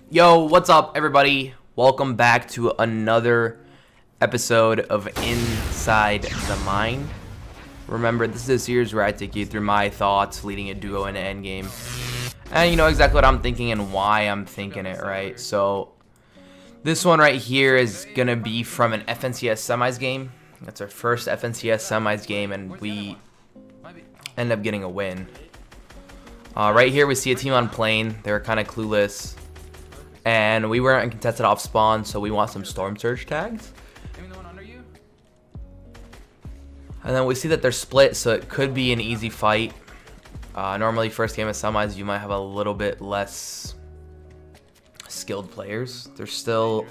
Yo, what's up, everybody? Welcome back to another episode of Inside the Mind. Remember, this is a series where I take you through my thoughts leading a duo into endgame. And you know exactly what I'm thinking and why I'm thinking it, right? So, this one right here is going to be from an FNCS semis game. That's our first FNCS semis game, and we end up getting a win. Right here, we see a team on plane. They were kind of clueless. And we weren't contested off spawn, so we want some storm surge tags. And then we see that they're split, so it could be an easy fight. Normally, first game of semis, you might have a little bit less skilled players. There's still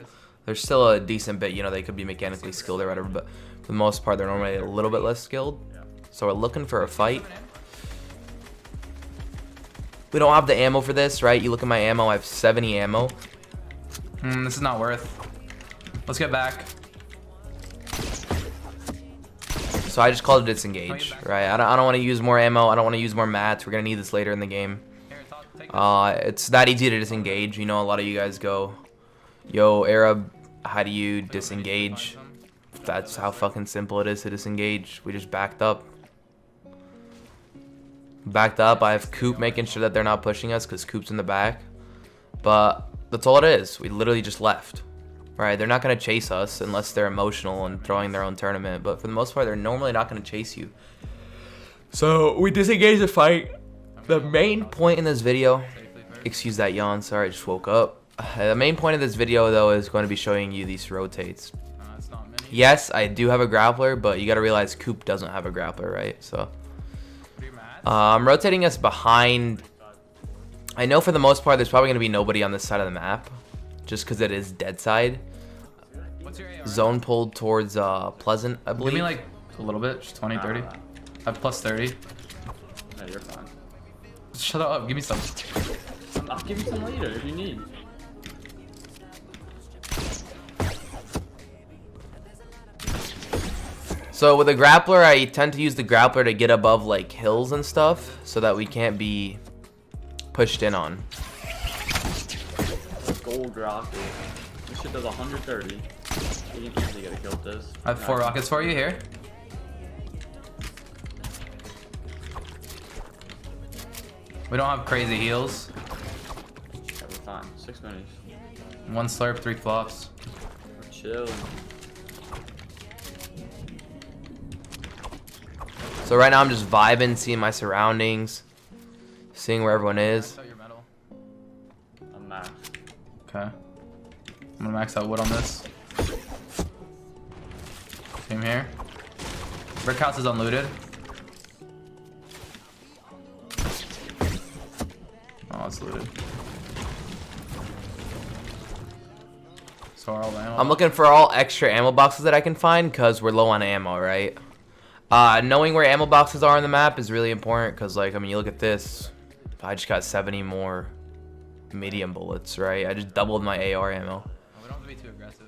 a decent bit, you know, they could be mechanically skilled or whatever, but for the most part, they're normally a little bit less skilled. So we're looking for a fight. We don't have the ammo for this, right? You look at my ammo, I have 70 ammo. This is not worth. Let's get back. So I just called it disengage, right? I don't want to use more ammo. I don't want to use more mats. We're going to need this later in the game. It's that easy to disengage. You know, a lot of you guys go, yo, Arab, how do you disengage? That's how fucking simple it is to disengage. We just backed up. I have Coop making sure that they're not pushing us because Coop's in the back. But that's all it is. We literally just left. Right? They're not going to chase us unless they're emotional and throwing their own tournament. But for the most part, they're normally not going to chase you. So we disengage the fight. The main point in this video... Excuse that yawn. Sorry, I just woke up. The main point of this video, though, is going to be showing you these rotates. Yes, I do have a grappler, but you got to realize Coop doesn't have a grappler, right? So... I'm rotating us behind. I know for the most part there's probably going to be nobody on this side of the map, just because it is dead side. Zone pulled towards Pleasant, I believe. Give me like a little bit, just 20, 30. I have plus 30. No, you're fine. Shut up, give me some. I'll give you some later if you need. So with a grappler, I tend to use the grappler to get above like hills and stuff so that we can't be pushed in on. Gold rocket. This shit does 130. You can easily get a kill with this. I have 4 rockets for you here. We don't have crazy heals. Yeah, we're fine. 6 minutes. 1 slurp, 3 flops. We're chilling. So right now I'm just vibing, seeing my surroundings, seeing where everyone is. I'm max. Okay. I'm gonna max out wood on this. Same here. Brick house is unlooted. Oh, it's looted. So are all the ammo. I'm looking for all extra ammo boxes that I can find because we're low on ammo, right? Knowing where ammo boxes are on the map is really important because, like, I mean, you look at this. I just got 70 more medium bullets, right? I just doubled my AR ammo. We don't have to be too aggressive.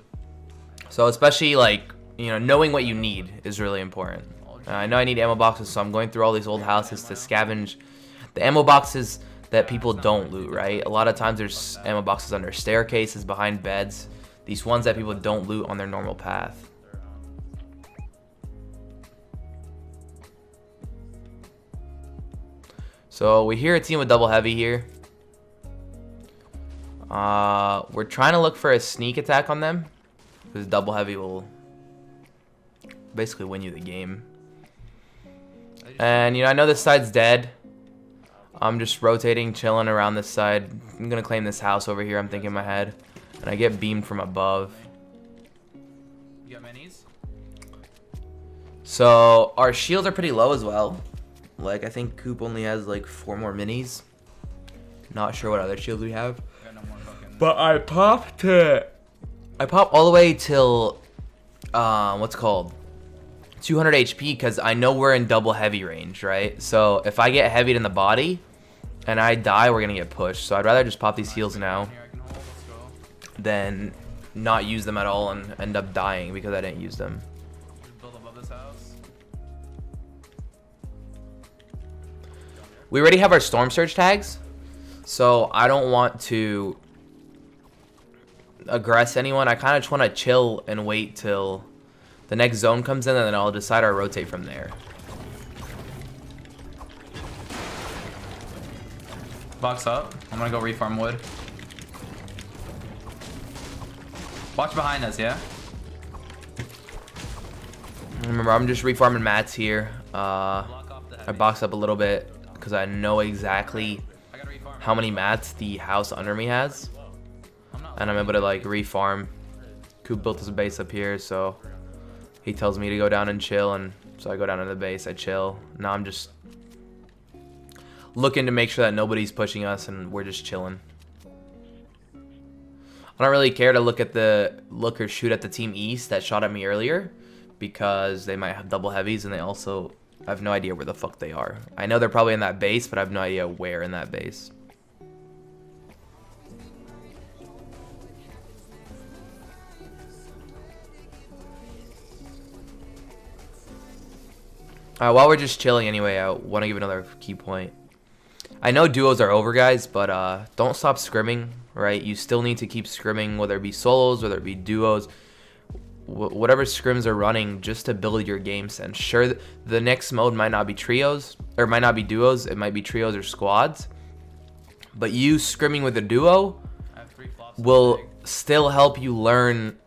So especially, like, you know, knowing what you need is really important. I know I need ammo boxes, so I'm going through all these old houses to scavenge the ammo boxes that people don't loot, right? A lot of times there's ammo boxes under staircases, behind beds. These ones that people don't loot on their normal path. So we hear a team with double heavy here. We're trying to look for a sneak attack on them, because double heavy will basically win you the game. And you know, I know this side's dead. I'm just rotating, chilling around this side. I'm gonna claim this house over here. I'm thinking in my head, and I get beamed from above. You got minis? So our shields are pretty low as well. Like, I think Coop only has like 4 more minis. Not sure what other shields we have. But I pop all the way till what's it called? 200 HP because I know we're in double heavy range, right? So if I get heavied in the body and I die, we're gonna get pushed. So I'd rather just pop these heals now than not use them at all and end up dying because I didn't use them. Build above this house. We already have our storm surge tags, so I don't want to aggress anyone. I kind of just want to chill and wait till the next zone comes in, and then I'll decide or rotate from there. Box up. I'm gonna go reform wood. Watch behind us, yeah? Remember, I'm just reforming mats here. I box up a little bit because I know exactly how many mats the house under me has. And I'm able to like refarm. Coop built his base up here, so he tells me to go down and chill, and so I go down to the base, I chill. Now I'm just looking to make sure that nobody's pushing us and we're just chilling. I don't really care to look or shoot at the team east that shot at me earlier, because they might have double heavies, and they also I have no idea where the fuck they are. I know they're probably in that base, but I have no idea where in that base. While we're just chilling anyway, I want to give another key point. I know duos are over, guys, but don't stop scrimming, right? You still need to keep scrimming, whether it be solos, whether it be duos, whatever scrims are running, just to build your game sense. Sure, the next mode might not be trios, or might not be duos, it might be trios or squads, but you scrimming with a duo will still help you learn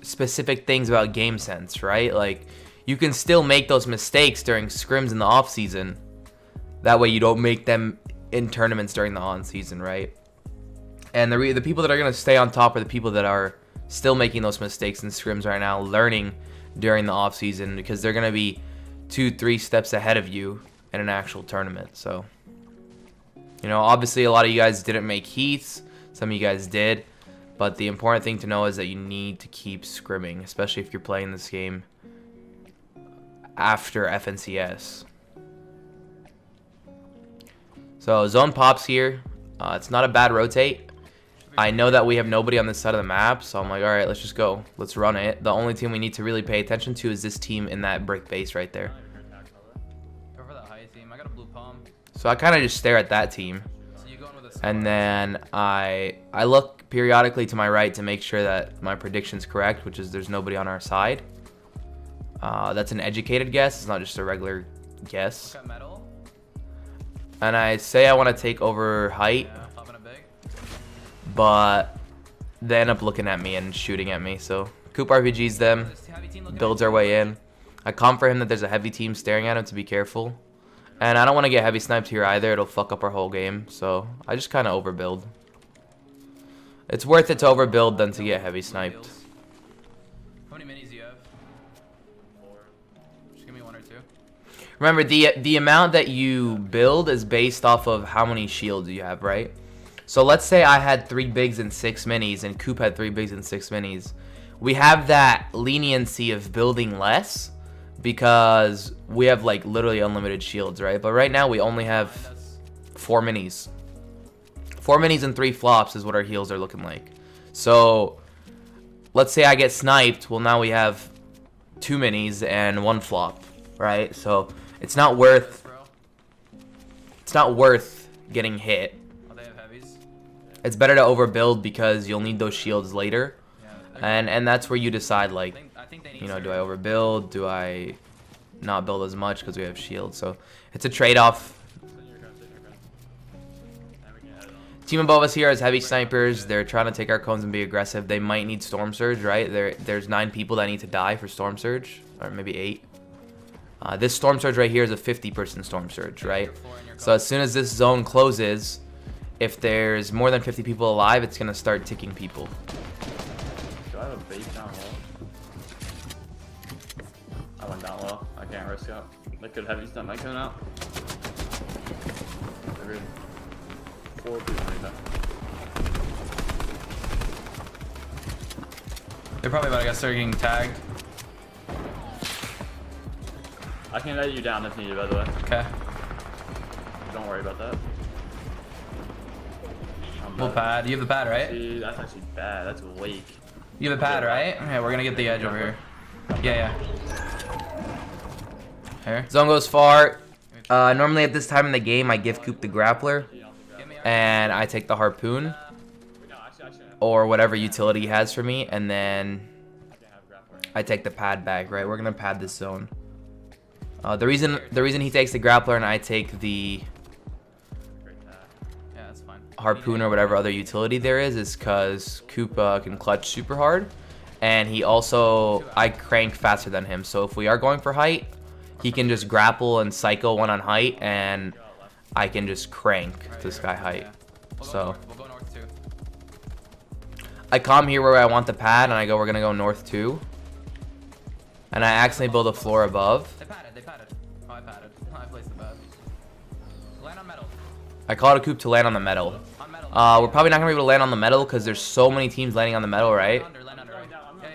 specific things about game sense, right? Like, you can still make those mistakes during scrims in the off season. That way you don't make them in tournaments during the on season, right? And the people that are going to stay on top are the people that are still making those mistakes in scrims right now, learning during the off season, because they're going to be 2-3 steps ahead of you in an actual tournament. So, you know, obviously a lot of you guys didn't make heats. Some of you guys did. But the important thing to know is that you need to keep scrimming, especially if you're playing this game after FNCS. So zone pops here. It's not a bad rotate. I know that we have nobody on this side of the map, so I'm like, all right, let's just go. Let's run it. The only team we need to really pay attention to is this team in that brick base right there. Go for that high team. I got a blue palm. So I kind of just stare at that team. And then I look periodically to my right to make sure that my prediction's correct, which is there's nobody on our side. That's an educated guess. It's not just a regular guess. And I say I want to take over height, but they end up looking at me and shooting at me. So Coop RPGs them, builds our way in. I calm for him that there's a heavy team staring at him to be careful. And I don't want to get heavy sniped here either. It'll fuck up our whole game. So I just kind of overbuild. It's worth it to overbuild than to get heavy sniped. How many minis do you have? 4. Just give me 1 or 2. Remember, the amount that you build is based off of how many shields you have, right? So let's say I had 3 bigs and 6 minis, and Coop had 3 bigs and 6 minis. We have that leniency of building less because we have like literally unlimited shields, right? But right now we only have 4 minis. 4 minis and 3 flops is what our heals are looking like. So let's say I get sniped. Well, now we have 2 minis and 1 flop, right? So it's not worth getting hit. It's better to overbuild because you'll need those shields later. And that's where you decide, like, you know, do I overbuild? Do I not build as much because we have shields? So it's a trade-off. Team above us here has heavy snipers. They're trying to take our cones and be aggressive. They might need Storm Surge, right? There's 9 people that need to die for Storm Surge, or maybe 8. This Storm Surge right here is a 50-person Storm Surge, right? So as soon as this zone closes, if there's more than 50 people alive, it's going to start ticking people. Do I have a bait down low? I went down low. I can't risk it. They could heavy stun might coming out. Maybe 4 people need that. They're probably about to get started getting tagged. I can let you down if needed, by the way. Okay. Don't worry about that. Full pad. You have the pad, right? See, that's actually bad. That's weak. You have the pad, right? Okay, we're gonna get the edge over here. Yeah. Here. Zone goes far. Normally at this time in the game, I give Coop the grappler, and I take the harpoon. No, actually, or whatever utility he has for me, and then I take the pad back, right? We're gonna pad this zone. The reason he takes the grappler and I take the harpoon or whatever other utility there is because Koopa can clutch super hard, and I crank faster than him. So if we are going for height, he can just grapple and cycle one on height, and I can just crank this guy height. So I come here where I want the pad, and we're gonna go north 2. And I accidentally build a floor above. They padded. Oh, I padded. I placed the pad. Land on metal. I called a Coop to land on the metal. We're probably not gonna be able to land on the metal because there's so many teams landing on the metal, right? Land under.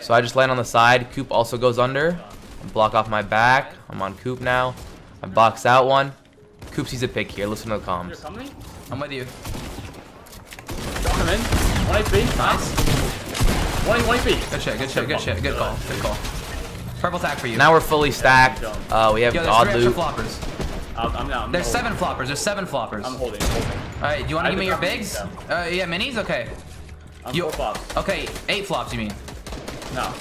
So I just land on the side. Coop also goes under. Block off my back. I'm on Coop now. I box out one. Coop sees a pick here. Listen to the comms. I'm with you. Drop him in. 1 HP. Nice. 1 HP. Good shit. Good call. Purple tag for you. Now we're fully stacked. We have Yo, there's God 3 extra loot. floppers. I'm down. There's 7 floppers. There's 7 floppers. I'm holding. Alright, do you want to give me your bigs? Yeah, minis? Okay. I'm 4 flops. Okay, 8 flops, you mean? No.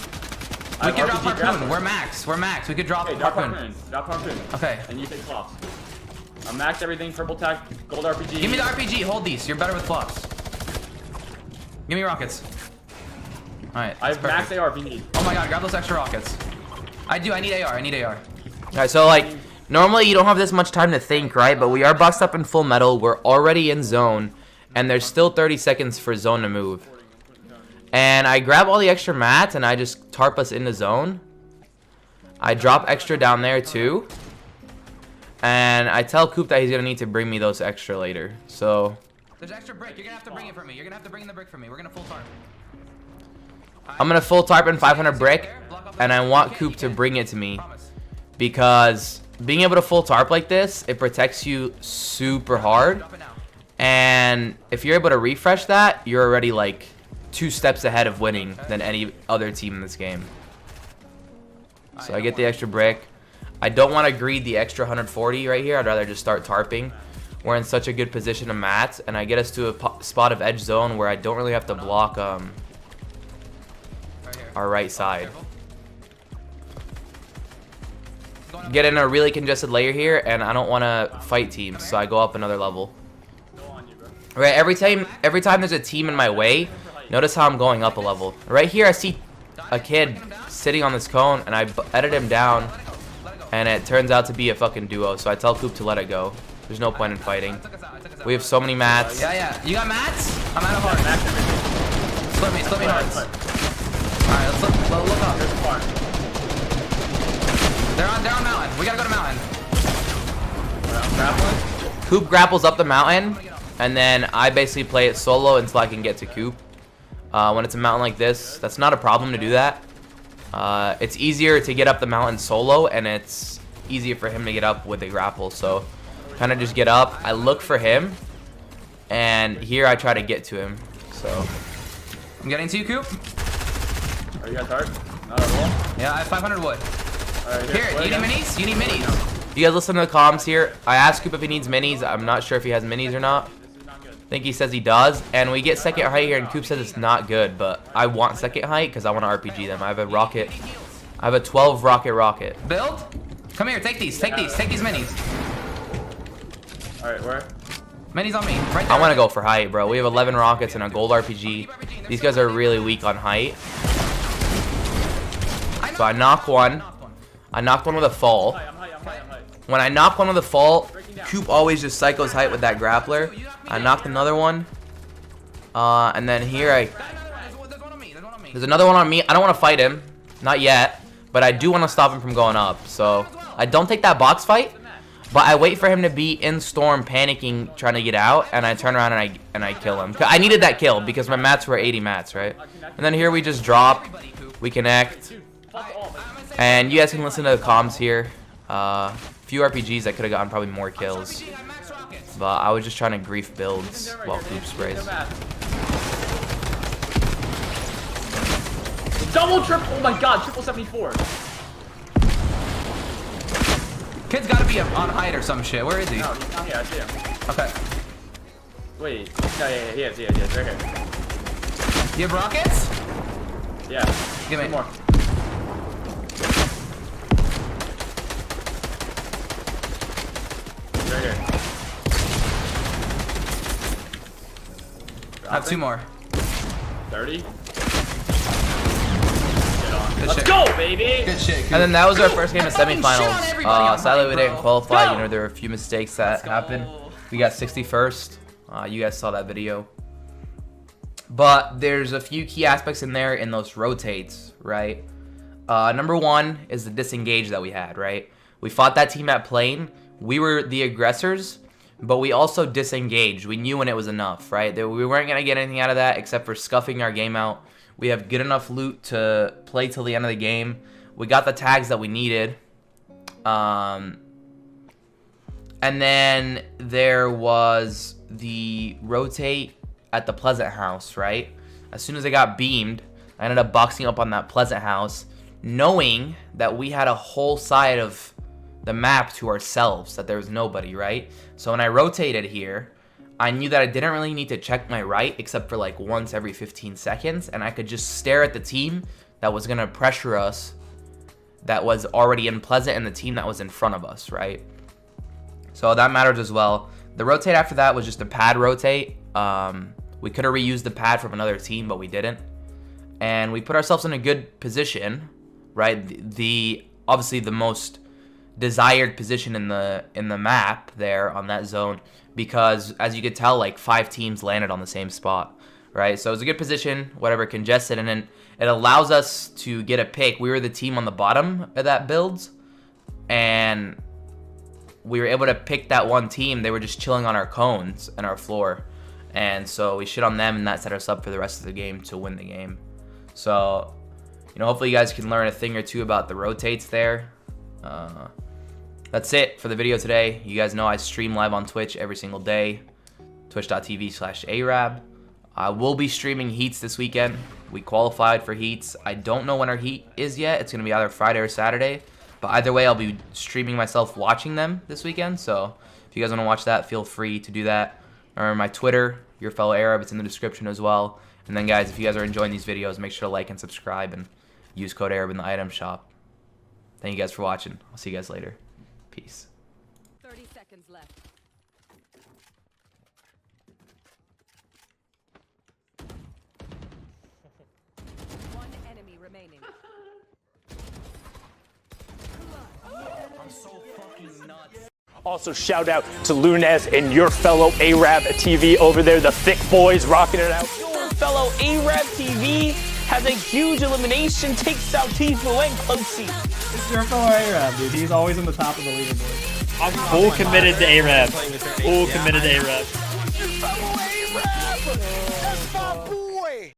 We can drop harpoon. We're max. We could drop Okay, drop harpoon. harpoon. Okay. And you take flops. I'm maxed everything. Purple tag. Gold RPG. Give me the RPG. Hold these. You're better with flops. Give me rockets. Alright. I have max AR if you need. Oh my god, grab those extra rockets. I need AR. Alright, so like, normally you don't have this much time to think, right? But we are boxed up in full metal. We're already in zone. And there's still 30 seconds for zone to move. And I grab all the extra mats and I just tarp us into zone. I drop extra down there too. And I tell Coop that he's going to need to bring me those extra later. So there's extra brick. You're going to have to bring it for me. You're going to have to bring the brick for me. We're going to full tarp. I'm going to full tarp in 500 brick. And I want Coop to bring it to me. Because being able to full tarp like this, it protects you super hard. And if you're able to refresh that, you're already like 2 steps ahead of winning than any other team in this game. So I get the extra brick. I don't want to greed the extra 140 right here. I'd rather just start tarping. We're in such a good position to mats, and I get us to a spot of edge zone where I don't really have to block our right side. Get in a really congested layer here, and I don't want to fight teams, so I go up another level. Right, every time there's a team in my way, notice how I'm going up a level. Right here, I see a kid sitting on this cone, and I edit him down, and it turns out to be a fucking duo. So I tell Coop to let it go. There's no point in fighting. We have so many mats. Yeah. You got mats? I'm out of hearts. Split me hearts. Alright, let's look up. They're on mountain. We gotta go to mountain. Coop grapples up the mountain, and then I basically play it solo until I can get to Coop. When it's a mountain like this, that's not a problem to do that. It's easier to get up the mountain solo, and it's easier for him to get up with a grapple. So kind of just get up. I look for him, and here I try to get to him. So I'm getting to you, Coop. Are you guys hard? Not at all? Yeah, I have 500 wood. Alright, Here, you need minis? You need minis. you guys listen to the comms here. I asked Coop if he needs minis. I'm not sure if he has minis or not. I think he says he does, and we get second height here, and Coop says it's not good, but I want second height because I want to RPG them. I have a rocket. I have a 12 rocket. Build? Come here, take these minis. Alright, where? Minis on me, right there. I want to go for height, bro. We have 11 rockets and a gold RPG. These guys are really weak on height. So I knock one. I knocked one with a fall. I'm high. When I knock one with a fall, Coop always just cycles height with that grappler. I knocked another one. And then here there's another one on me. I don't want to fight him. Not yet. But I do want to stop him from going up. So I don't take that box fight. But I wait for him to be in storm, panicking, trying to get out. And I turn around and I kill him. I needed that kill because my mats were 80 mats, right? And then here we just drop. We connect. And you guys can listen to the comms here. Few RPGs I could have gotten probably more kills. But I was just trying to grief builds while Coop sprays. Double, triple, oh my god, triple 74. Kid's gotta be on height or some shit. Where is he? No, he's not here, I see him. Okay. Wait, no, yeah, he is, right here. You have rockets? Yeah. Give me more. Right here. I have 2 more. 30. Get on. Good Let's shit. go, baby! Good shit. And then that was our first game of semifinals. Shit on Sadly, we bro. didn't qualify. Go. You know, there were a few mistakes that happened. We got 61st. You guys saw that video. But there's a few key aspects in there in those rotates, right? Number 1 is the disengage that we had, right? We fought that team at plane. We were the aggressors, but we also disengaged. We knew when it was enough, right? That we weren't going to get anything out of that except for scuffing our game out. We have good enough loot to play till the end of the game. We got the tags that we needed. And then there was the rotate at the Pleasant House, right? As soon as I got beamed, I ended up boxing up on that Pleasant House, knowing that we had a whole side of the map to ourselves, that there was nobody, right? So when I rotated here, I knew that I didn't really need to check my right except for like once every 15 seconds, and I could just stare at the team that was gonna pressure us, that was already in Pleasant, and the team that was in front of us, right? So that matters as well. The rotate after that was just a pad rotate. We could have reused the pad from another team, but we didn't. And we put ourselves in a good position, right? Obviously the most desired position in the map there on that zone, because as you could tell, like 5 teams landed on the same spot, right? So it was a good position, whatever, congested, and then it allows us to get a pick. We were the team on the bottom of that build, and we were able to pick that one team. They were just chilling on our cones and our floor, and so we shit on them, and that set us up for the rest of the game to win the game. So, you know, hopefully you guys can learn a thing or two about the rotates there. That's it for the video today. You guys know I stream live on Twitch every single day, twitch.tv/arab. I will be streaming heats this weekend. We qualified for heats. I don't know when our heat is yet. It's going to be either Friday or Saturday. But either way, I'll be streaming myself watching them this weekend. So if you guys want to watch that, feel free to do that. Or my Twitter, Your Fellow Arab, it's in the description as well. And then guys, if you guys are enjoying these videos, make sure to like and subscribe and use code Arab in the item shop. Thank you guys for watching. I'll see you guys later. Peace. 30 seconds left. One enemy remaining. I'm so fucking nuts. Also, shout out to Lunez and Your Fellow Arab TV over there, the thick boys rocking it out. Your Fellow Arab TV has a huge elimination, takes out Tifu and Closey. It's Your Fellow Arab, dude. He's always on the top of the leaderboard. I'm full committed to Arab. Full committed to Arab.